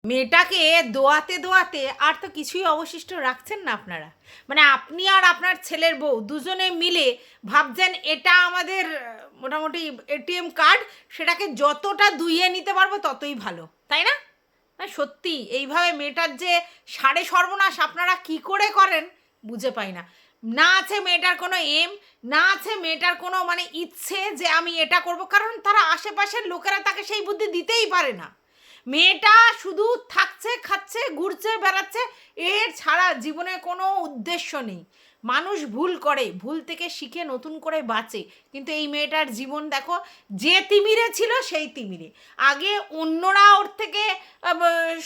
মেয়েটাকে দোয়াতে দোয়াতে আর তো কিছুই অবশিষ্ট রাখছেন না আপনারা। মানে আপনি আর আপনার ছেলের বউ দুজনে মিলে ভাবছেন এটা আমাদের মোটামুটি এটিএম কার্ড, সেটাকে যতটা দুইয়ে নিতে পারবো ততই ভালো, তাই না? না সত্যি এইভাবে মেয়েটার যে সাড়ে সর্বনাশ আপনারা কি করে করেন বুঝে পাই না। না আছে মেয়েটার কোনো এম, না আছে মেয়েটার কোনো মানে ইচ্ছে যে আমি এটা করব, কারণ তারা আশেপাশের লোকেরা তাকে সেই বুদ্ধি দিতেই পারে না। মেয়েটা শুধু থাকছে, খাচ্ছে, ঘুরছে, বেড়াচ্ছে, এর ছাড়া জীবনে কোনো উদ্দেশ্য নেই। মানুষ ভুল করে, ভুল থেকে শিখে নতুন করে বাঁচে, কিন্তু এই মেয়েটার জীবন দেখো, যে তিমিরে ছিল সেই তিমিরে। আগে অন্যরা ওর থেকে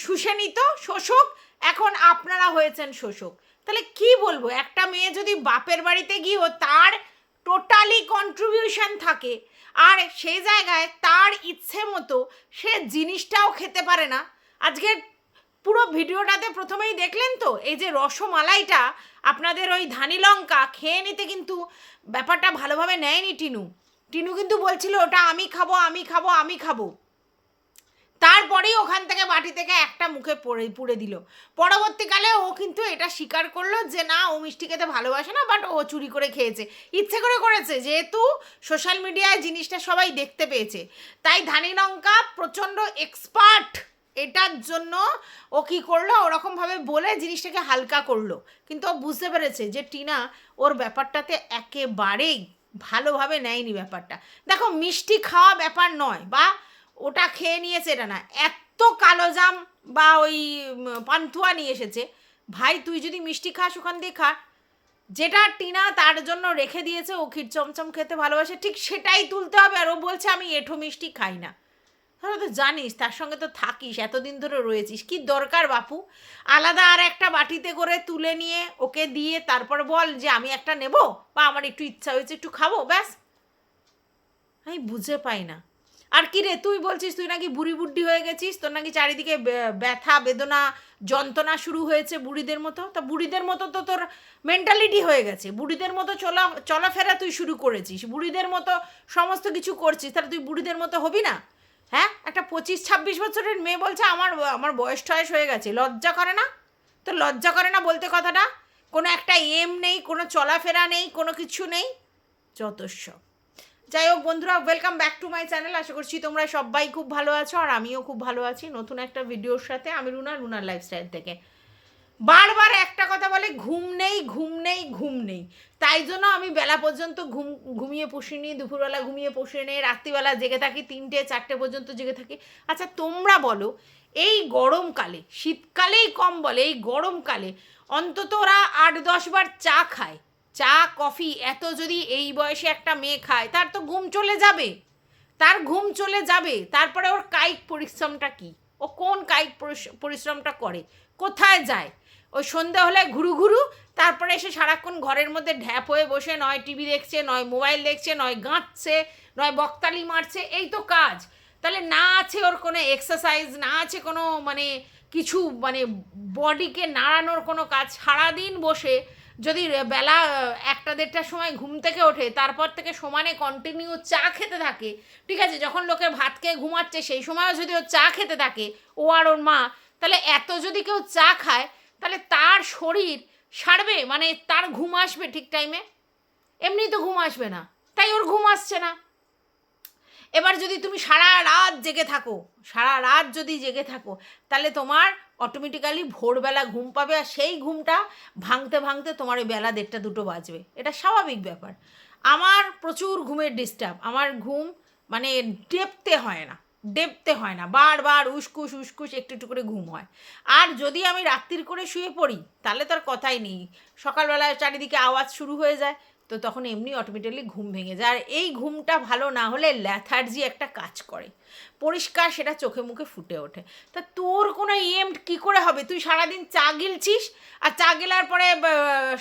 শুষে নিত, শোষক, এখন আপনারা হয়েছেন শোষক। তাহলে কি বলবো, একটা মেয়ে যদি বাপের বাড়িতে গিয়েও তার টোটালি কন্ট্রিবিউশন থাকে, আর সেই জায়গায় তার ইচ্ছে মতো সে জিনিসটাও খেতে পারে না। আজকে পুরো ভিডিওটাতে প্রথমেই দেখলেন তো, এই যে রসমালাইটা আপনাদের ওই ধানি লঙ্কা খেয়ে নিতে কিন্তু ব্যাপারটা ভালোভাবে নেয়নি টিনু। টিনু কিন্তু বলছিল ওটা আমি খাবো, আমি খাবো, আমি খাবো। তারপরেই ওখান থেকে বাটি থেকে একটা মুখে পুড়ে দিল। পরবর্তীকালে ও কিন্তু এটা স্বীকার করলো যে না, ও মিষ্টি খেতে ভালোবাসে না, বাট ও চুরি করে খেয়েছে, ইচ্ছে করে করেছে, যেহেতু সোশ্যাল মিডিয়ায় জিনিসটা সবাই দেখতে পেয়েছে। তাই ধানি লঙ্কা প্রচণ্ড এক্সপার্ট এটার জন্য ও কী করলো, ওরকমভাবে বলে জিনিসটাকে হালকা করলো। কিন্তু ও বুঝতে পেরেছে যে টিনা ওর ব্যাপারটাতে একেবারেই ভালোভাবে নেয়নি ব্যাপারটা। দেখো, মিষ্টি খাওয়া ব্যাপার নয়, বা ওটা খেয়ে নিয়েছে এটা না, এত কালো জাম বা ওই পান্তুয়া নিয়ে এসেছে। ভাই তুই যদি মিষ্টি খাস ওখান দিয়ে খা, যেটা টিনা তার জন্য রেখে দিয়েছে, ও ক্ষীর চমচম খেতে ভালোবাসে, ঠিক সেটাই তুলতে হবে। আর ও বলছে আমি এঁঠো মিষ্টি খাই না। তাহলে তো জানিস, তার সঙ্গে তো থাকিস, এতদিন ধরে রয়েছিস, কি দরকার বাপু আলাদা আর একটা বাটিতে করে তুলে নিয়ে ওকে দিয়ে তারপর বল যে আমি একটা নেব, বা আমার একটু ইচ্ছা হয়েছে একটু খাবো, ব্যাস। আমি বুঝে পাই না। আর কি রে, তুই বলছিস তুই নাকি বুড়ি বুড্ডি হয়ে গেছিস, তোর নাকি চারিদিকে ব্যথা বেদনা যন্ত্রণা শুরু হয়েছে বুড়িদের মতো। তা বুড়িদের মতো তো তোর মেন্টালিটি হয়ে গেছে, বুড়িদের মতো চলাফেরা তুই শুরু করেছিস, বুড়িদের মতো সমস্ত কিছু করছিস, তাহলে তুই বুড়িদের মতো হবি না? হ্যাঁ, একটা 25-26 বছরের মেয়ে বলছে আমার আমার বয়স টয়স হয়ে গেছে, লজ্জা করে না? তো লজ্জা করে না বলতে কথাটা? কোনো একটা এম নেই, কোনো চলাফেরা নেই, কোনো কিছু নেই, যতস্ব। যাই হোক বন্ধুরা, welcome back to my channel. আশা করছি তোমরা সবাই খুব ভালো আছো, আর আমিও খুব ভালো আছি নতুন একটা ভিডিওর সাথে। আমি রুনার লাইফস্টাইল থেকে। বারবার একটা কথা বলে, ঘুম নেই, ঘুম নেই, ঘুম নেই। তাই জন্য আমি বেলা পর্যন্ত ঘুমিয়ে পুষিনি, দুপুরবেলা ঘুমিয়ে পুষে নেই, রাত্রিবেলা জেগে থাকি, 3টে-4টে পর্যন্ত জেগে থাকি। আচ্ছা তোমরা বলো, এই গরমকালে, শীতকালেই কম বলে, এই গরমকালে অন্তত ওরা 8-10 বার চা খায়, চা কফি এত যদি এই বয়সে একটা মেয়ে খায়, তার তো ঘুম চলে যাবে, তার ঘুম চলে যাবে। তারপরে ওর কায়িক পরিশ্রমটা কি, ও কোন কায়িক পরিশ্রমটা করে, কোথায় যায়? ওই সন্ধে হলে ঘুরু ঘুরু, তারপরে এসে সারাক্ষণ ঘরের মধ্যে ঢ্যাপ হয়ে বসে নয় টিভি দেখছে, নয় মোবাইল দেখছে, নয় গাঁটছে, নয় বকতালি মারছে, এই তো কাজ। তাহলে না আছে ওর কোনো এক্সারসাইজ, না আছে কোনো মানে কিছু মানে বডিকে নাড়ানোর কোনো কাজ। সারাদিন বসে যদি বেলা 1টা-1.5টার সময় ঘুম থেকে ওঠে, তারপর থেকে সমানে কন্টিনিউ চা খেতে থাকে, ঠিক আছে, যখন লোকে ভাত খেয়ে ঘুমাচ্ছে সেই সময়ও যদি ও চা খেতে থাকে, ও আর ওর মা, তাহলে এত যদি কেউ চা খায়, তাহলে তার শরীর সারবে, মানে তার ঘুম আসবে ঠিক টাইমে? এমনি তো ঘুম আসবে না, তাই ওর ঘুম আসছে না। এবার যদি তুমি সারা রাত জেগে থাকো, সারা রাত যদি জেগে থাকো, তাহলে তোমার অটোমেটিক্যালি ভোরবেলা ঘুম পাবে, আর সেই ঘুমটা ভাঙতে ভাঙতে তোমার ওই বেলা 1টা-2টো বাজবে, এটা স্বাভাবিক ব্যাপার। আমার প্রচুর ঘুমের ডিস্টার্ব, আমার ঘুম মানে ডেপতে হয় না, বারবার উসকুস উসকুস একটু একটু করে ঘুম হয়। আর যদি আমি রাত্রির করে শুয়ে পড়ি, তাহলে তার কথাই নেই, সকালবেলায় চারিদিকে আওয়াজ শুরু হয়ে যায়, তো তখন এমনি অটোমেটিকলি ঘুম ভেঙে যায়। আর এই ঘুমটা ভালো না হলে ল্যাথার্জি একটা কাজ করে, পরিষ্কার সেটা চোখে মুখে ফুটে ওঠে। তা তোর কোনো ইএম কী করে হবে? তুই সারাদিন চা গিলছিস, আর চা গেলার পরে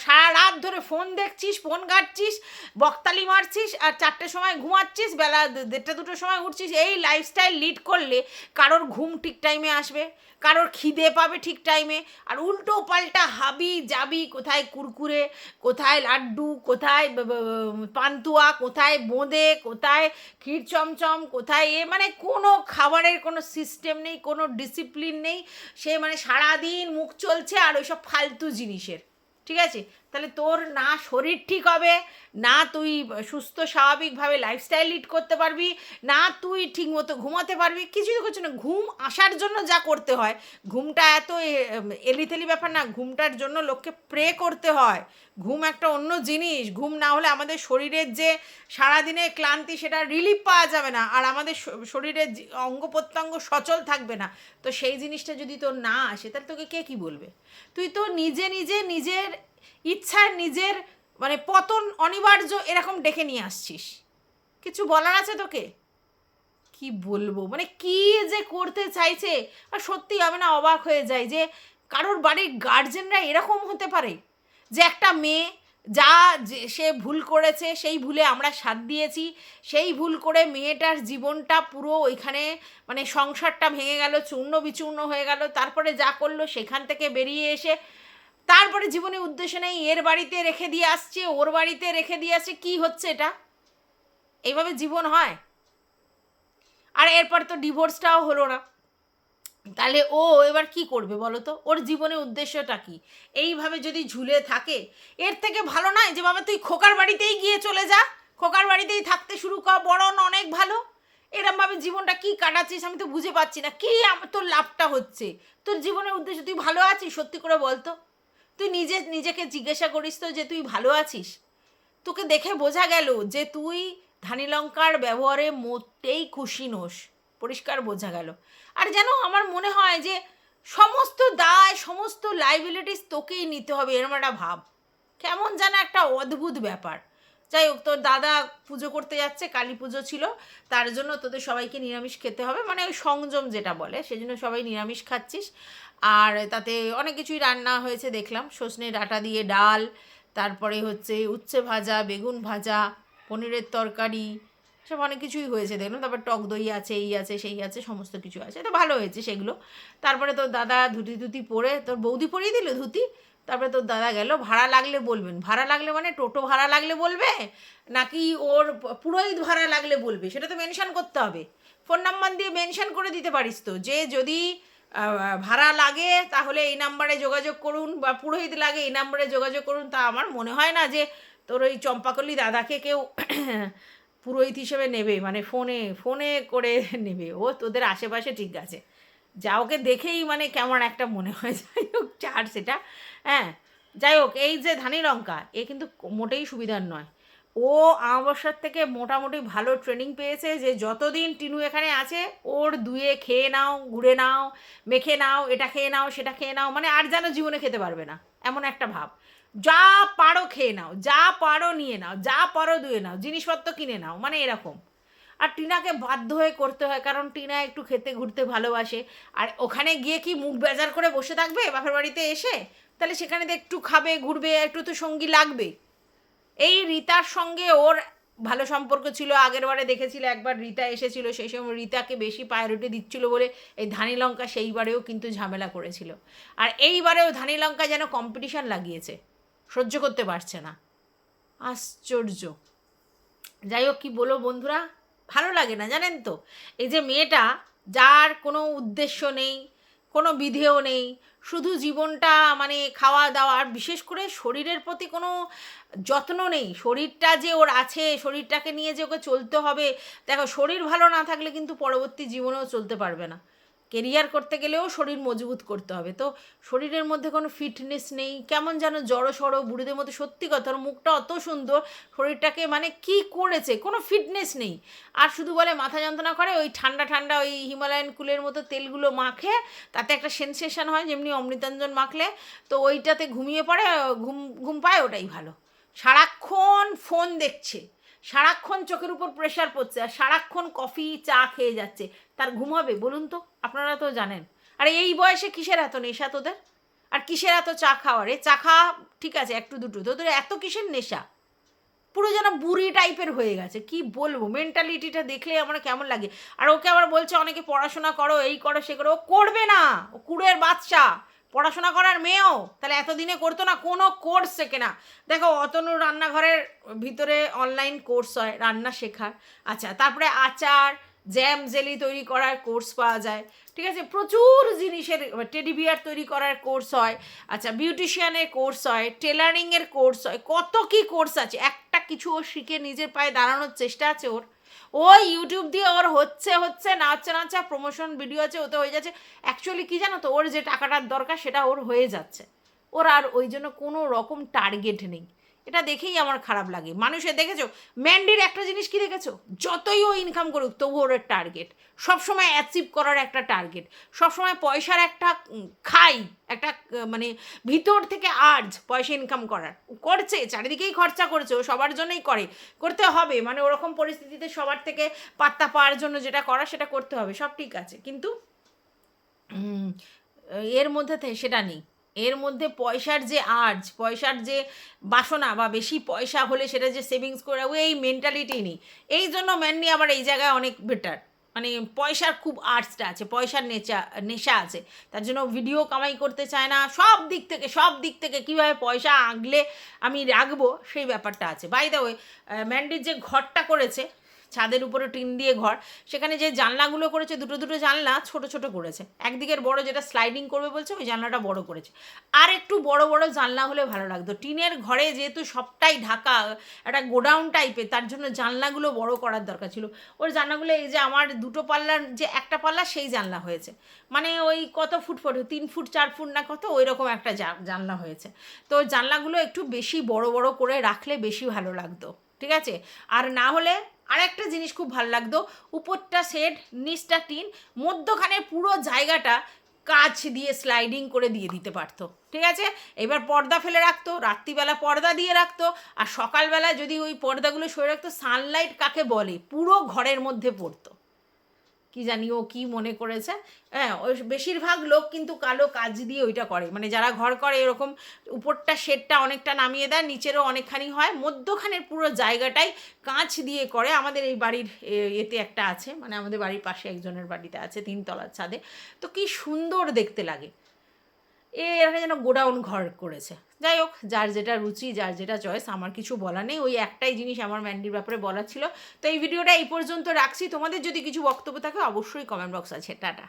সারা রাত ধরে ফোন দেখছিস, ফোন ঘাঁটছিস, বকতালি মারছিস, আর 4টের সময় ঘুমাচ্ছিস, বেলা 1টা-2টোর সময় উঠছিস। এই লাইফস্টাইল লিড করলে কারোর ঘুম ঠিক টাইমে আসবে, কারোর খিদে পাবে ঠিক টাইমে, আর উল্টো পাল্টা হাবি যাবি, কোথায় কুরকুরে, কোথায় লাড্ডু, কোথায় পান্তুয়া, কোথায় বোঁদে, কোথায় ক্ষীর চমচম, কোথায় মানে কোনো কোনো খাবারের কোনো সিস্টেম নেই, কোনো ডিসিপ্লিন নেই, সে মানে সারাদিন মুখ চলছে আর ওইসব ফালতু জিনিসের, ঠিক আছে? তাহলে তোর না শরীর ঠিক হবে, না তুই সুস্থ স্বাভাবিকভাবে লাইফস্টাইল লিড করতে পারবি, না তুই ঠিকমতো ঘুমাতে পারবি, কিছুই তো করছে না। ঘুম আসার জন্য যা করতে হয়, ঘুমটা এত এলিথেলি ব্যাপার না, ঘুমটার জন্য লোককে প্রে করতে হয়। ঘুম একটা অন্য জিনিস, ঘুম না হলে আমাদের শরীরের যে সারাদিনের ক্লান্তি সেটা রিলিফ পাওয়া যাবে না, আর আমাদের শরীরের অঙ্গ প্রত্যঙ্গ সচল থাকবে না। তো সেই জিনিসটা যদি তোর না আসে তাহলে তোকে কে কী বলবে? তুই তো নিজে নিজে নিজের ইচ্ছার নিজের মানে পতন অনিবার্য এরকম ডেকে নিয়ে আসছিস। কিছু বলার আছে তোকে? কি বলবো, মানে কি যে করতে চাইছে। আর সত্যি আমি না অবাক হয়ে যাই যে কারোর বাড়ির গার্জেনরা এরকম হতে পারে, যে একটা মেয়ে যা যে সে ভুল করেছে সেই ভুলে আমরা সাথ দিয়েছি, সেই ভুল করে মেয়েটার জীবনটা পুরো ওইখানে মানে সংসারটা ভেঙে গেল, চূর্ণ বিচূর্ণ হয়ে গেল, তারপরে যা করলো সেখান থেকে বেরিয়ে এসে তারপরে জীবনে উদ্দেশ্য নেই, এর বাড়িতে রেখে দিয়ে আসছে, ওর বাড়িতে রেখে দিয়ে আসছে। কী হচ্ছে এটা? এইভাবে জীবন হয়? আর এরপর তো ডিভোর্সটাও হলো না, তাহলে ও এবার কি করবে বলো তো? ওর জীবনের উদ্দেশ্যটা কি? এইভাবে যদি ঝুলে থাকে, এর থেকে ভালো নয় যে বাবা তুই খোকার বাড়িতেই গিয়ে চলে যা, খোকার বাড়িতেই থাকতে শুরু কর, বরং অনেক ভালো। এরমভাবে জীবনটা কি কাটাচ্ছিস আমি তো বুঝে পাচ্ছি না, কি তোর লাভটা হচ্ছে? তোর জীবনের উদ্দেশ্য তুই ভালো আছিস সত্যি করে বলতো? তুই নিজেকে জিজ্ঞাসা করিস তো যে তুই ভালো আছিস? তোকে দেখে বোঝা গেল যে তুই ধানি লঙ্কার ব্যবহারে মোটেই খুশি নোস, পরিষ্কার বোঝা গেল। আর যেন আমার মনে হয় যে সমস্ত দায় সমস্ত লাইবিলিটিস তোকেই নিতে হবে, এরম একটা ভাব। কেমন যেন একটা অদ্ভুত ব্যাপার। যাই হোক, তোর দাদা পুজো করতে যাচ্ছে, কালী পুজো ছিল, তার জন্য তোদের সবাইকে নিরামিষ খেতে হবে, মানে ওই সংযম যেটা বলে, সেই জন্য সবাই নিরামিষ খাচ্ছিস। আর তাতে অনেক কিছুই রান্না হয়েছে দেখলাম, সজনে ডাঁটা দিয়ে ডাল, তারপরে হচ্ছে উচ্ছে ভাজা, বেগুন ভাজা, পনিরের তরকারি, সব অনেক কিছুই হয়েছে দেখলাম। তারপর টক দই আছে, এই আছে সেই আছে, সমস্ত কিছু আছে, তো ভালো হয়েছে সেগুলো। তারপরে তোর দাদা ধুতি টুতি পরে, তোর বৌদি পরিয়ে দিল ধুতি, তারপরে তোর দাদা গেল। ভাড়া লাগলে বলবেন, ভাড়া লাগলে মানে টোটো ভাড়া লাগলে বলবে নাকি ওর পুরোহিত ভাড়া লাগলে বলবে, সেটা তো মেনশন করতে হবে। ফোন নাম্বার দিয়ে মেনশন করে দিতে পারিস তো, যে যদি ভাড়া লাগে তাহলে এই নাম্বারে যোগাযোগ করুন, বা পুরোহিত লাগে এই নাম্বারে যোগাযোগ করুন। তা আমার মনে হয় না যে তোর ওই চম্পাকলি দাদাকে কেউ পুরোহিত হিসেবে নেবে, মানে ফোনে ফোনে করে নেবে। ও তোদের আশেপাশে ঠিক আছে, যা ওকে দেখেই মানে কেমন একটা মনে হয়। যাই হোক, চার সেটা, হ্যাঁ। যাই হোক, এই যে ধানি লঙ্কা, এ কিন্তু মোটেই সুবিধার নয়। ও আমাবস্যার থেকে মোটামুটি ভালো ট্রেনিং পেয়েছে, যে যতদিন টিনু এখানে আছে ওর দুয়ে খেয়ে নাও, ঘুরে নাও, মেখে নাও, এটা খেয়ে নাও, সেটা খেয়ে নাও, মানে আর যেন জীবনে খেতে পারবে না এমন একটা ভাব। যা পারো খেয়ে নাও, যা পারো নিয়ে নাও, যা পারো ধুয়ে নাও, জিনিসপত্র কিনে নাও, মানে এরকম। আর টিনাকে বাধ্য হয়ে করতে হয়, কারণ টিনা একটু খেতে ঘুরতে ভালোবাসে। আর ওখানে গিয়ে কি মুখ বেজার করে বসে থাকবে বাপের বাড়িতে এসে? তাহলে সেখানে তো একটু খাবে, ঘুরবে, একটু তো সঙ্গী লাগবে। এই রিতার সঙ্গে ওর ভালো সম্পর্ক ছিল, আগের বারে দেখেছিল একবার রিতা এসেছিল, সেই সময় রিতাকে বেশি প্রায়োরিটি দিচ্ছিল বলে এই ধানি লঙ্কা সেইবারেও কিন্তু ঝামেলা করেছিল। আর এইবারেও ধানি লঙ্কা যেন কম্পিটিশন লাগিয়েছে, সহ্য করতে পারছে না। আশ্চর্য। যাই হোক, কী বলো বন্ধুরা, ভালো লাগে না জানেন তো, এই যে মেয়েটা, যার কোনো উদ্দেশ্য নেই, কোনো বিধেয় নেই, শুধু জীবনটা মানে খাওয়া দাওয়া, আর বিশেষ করে শরীরের প্রতি কোনো যত্ন নেই। শরীরটা যে ওর আছে, শরীরটাকে নিয়ে যে ওকে চলতে হবে। দেখো, শরীর ভালো না থাকলে কিন্তু পরবর্তী জীবনেও চলতে পারবে না। কেরিয়ার করতে গেলেও শরীর মজবুত করতে হবে। তো শরীরের মধ্যে কোনো ফিটনেস নেই, কেমন যেন জড়ো সড়ো বুড়িদের মধ্যে। সত্যি কথা, ওর মুখটা অত সুন্দর, শরীরটাকে মানে কি করেছে, কোনো ফিটনেস নেই। আর শুধু বলে মাথা যন্ত্রণা করে, ওই ঠান্ডা ঠান্ডা ওই হিমালয়ান কুলের মতো তেলগুলো মাখে, তাতে একটা সেন্সেশন হয় যেমনি অমৃতাঞ্জন মাখলে, তো ওইটাতে ঘুমিয়ে পড়ে, ঘুম ঘুম পায়, ওটাই ভালো। সারাক্ষণ ফোন দেখছে, সারাক্ষণ চোখের উপর প্রেশার পড়ছে, আর সারাক্ষণ কফি চা খেয়ে যাচ্ছে, তার ঘুম হবে বলুন তো? আপনারা তো জানেন। আর এই বয়সে কিসের এত নেশা তোদের? আর কিসের এত চা খাওয়ারে? চা খাওয়া ঠিক আছে একটু দুটো, তোদের এত কিসের নেশা? পুরো যেন বুড়ি টাইপের হয়ে গেছে। কি বলবো, মেন্টালিটিটা দেখলে আমার কেমন লাগে। আর ওকে আবার বলছে অনেকে পড়াশোনা করো, এই করো, সে করো। ও করবে না, ও কুড়ের বাচ্চা। পড়াশোনা করার মেয়েও তাহলে এতদিনে করতো না? কোনো কোর্স শেখে না। দেখো, অতনুর রান্নাঘরের ভিতরে অনলাইন কোর্স হয় রান্না শেখার, আচ্ছা, তারপরে আচার, জ্যাম জেলি তৈরি করার কোর্স পাওয়া যায়, ঠিক আছে, প্রচুর জিনিসের টেডি বিয়ার তৈরি করার কোর্স হয়, আচ্ছা বিউটিশিয়ানের কোর্স হয়, টেলারিংয়ের কোর্স হয়, কত কি কোর্স আছে। একটা কিছু ও শিখে নিজের পায়ে দাঁড়ানোর চেষ্টা আছে ওর, ওই ইউটিউব দিয়ে ওর হচ্ছে না হচ্ছে না হচ্ছে, প্রমোশন ভিডিও আছে ওতে হয়ে যাচ্ছে। অ্যাকচুয়ালি কী জানো তো, ওর যে টাকাটার দরকার সেটা ওর হয়ে যাচ্ছে, ওর আর ওই জন্য কোনো রকম টার্গেট নেই। এটা দেখেই আমার খারাপ লাগে। মানুষের দেখেছো, ম্যান্ডির একটা জিনিস কি দেখেছো, যতই ও ইনকাম করুক তবু ওর টার্গেট সবসময় অ্যাচিভ করার একটা টার্গেট, সবসময় পয়সার একটা একটা মানে ভিতর থেকে আর্জ পয়সা ইনকাম করার করছে, চারিদিকেই খরচা করছে, ও সবার জন্যই করতে হবে, মানে ওরকম পরিস্থিতিতে সবার থেকে পাত্তা পাওয়ার জন্য যেটা করা সেটা করতে হবে, সব ঠিক আছে, কিন্তু এর মধ্যে সেটা নেই। এর মধ্যে পয়সার যে আর্জ, পয়সার যে বাসনা, বা বেশি পয়সা হলে সেটা যে সেভিংস করে রাখবো, এই মেন্টালিটি নেই। এই জন্য ম্যাননি আবার এই জায়গায় অনেক বেটার, মানে পয়সার খুব আর্টসটা আছে, পয়সার নেশা আছে, তার জন্য ভিডিও কামাই করতে চায় না, সব দিক থেকে কীভাবে পয়সা আগলে আমি রাখবো সেই ব্যাপারটা আছে। বাই দ্য ওয়ে, ম্যান্ডির যে ঘরটা করেছে ছাদের উপরে টিন দিয়ে ঘর, সেখানে যে জানলাগুলো করেছে দুটো জানলা ছোট করেছে, একদিকের বড় যেটা স্লাইডিং করবে বলছে ওই জানলাটা বড় করেছে, আর একটু বড় জানলা হলে ভালো লাগতো। টিনের ঘরে যেহেতু সবটাই ঢাকা, একটা গোডাউন টাইপের, তার জন্য জানলাগুলো বড় করার দরকার ছিল। ওর জানলাগুলো এই যে আমার দুটো পাল্লার যে একটা পাল্লা সেই জানলা হয়েছে, মানে ওই কত ফুট 3 ফুট 4 ফুট না কত ওই রকম একটা জানলা হয়েছে। তো জানলাগুলো একটু বেশি বড় করে রাখলে বেশি ভালো লাগতো, ঠিক আছে। আর না হলে আর একটা জিনিস খুব ভালো লাগতো, উপরটা শেড নিচটা টিন, মধ্যখানে পুরো জায়গাটা কাচ দিয়ে স্লাইডিং করে দিয়ে দিতে পারতো, ঠিক আছে। এবার পর্দা ফেলে রাখতো, রাত্রিবেলা পর্দা দিয়ে রাখতো, আর সকালবেলা যদি ওই পর্দাগুলো সরে রাখতো, সানলাইট কাকে বলে পুরো ঘরের মধ্যে পড়তো। কি জানি ও কি মনে করেছে। হ্যাঁ, ওই বেশিরভাগ লোক কিন্তু কালো কাজ দিয়ে ওইটা করে, মানে যারা ঘর করে এরকম উপরটা শেডটা অনেকটা নামিয়ে দেয়, নিচেরও অনেকখানি হয়, মধ্যখানের পুরো জায়গাটাই কাঁচ দিয়ে করে। আমাদের এই বাড়ির এতে একটা আছে, মানে আমাদের বাড়ির পাশে একজনের বাড়িতে আছে 3 তলার ছাদে, তো কি সুন্দর দেখতে লাগে। এরা যেন গোডাউন ঘর করেছে। যাই হোক, যার যেটা রুচি, যার যেটা চয়েস, আমার কিছু বলা নেই। ওই একটাই জিনিস আমার ম্যান্ডির ব্যাপারে বলার ছিল। তো এই ভিডিওটা এই পর্যন্ত রাখছি। তোমাদের যদি কিছু বক্তব্য থাকে অবশ্যই কমেন্ট বক্স আছে। টাটা।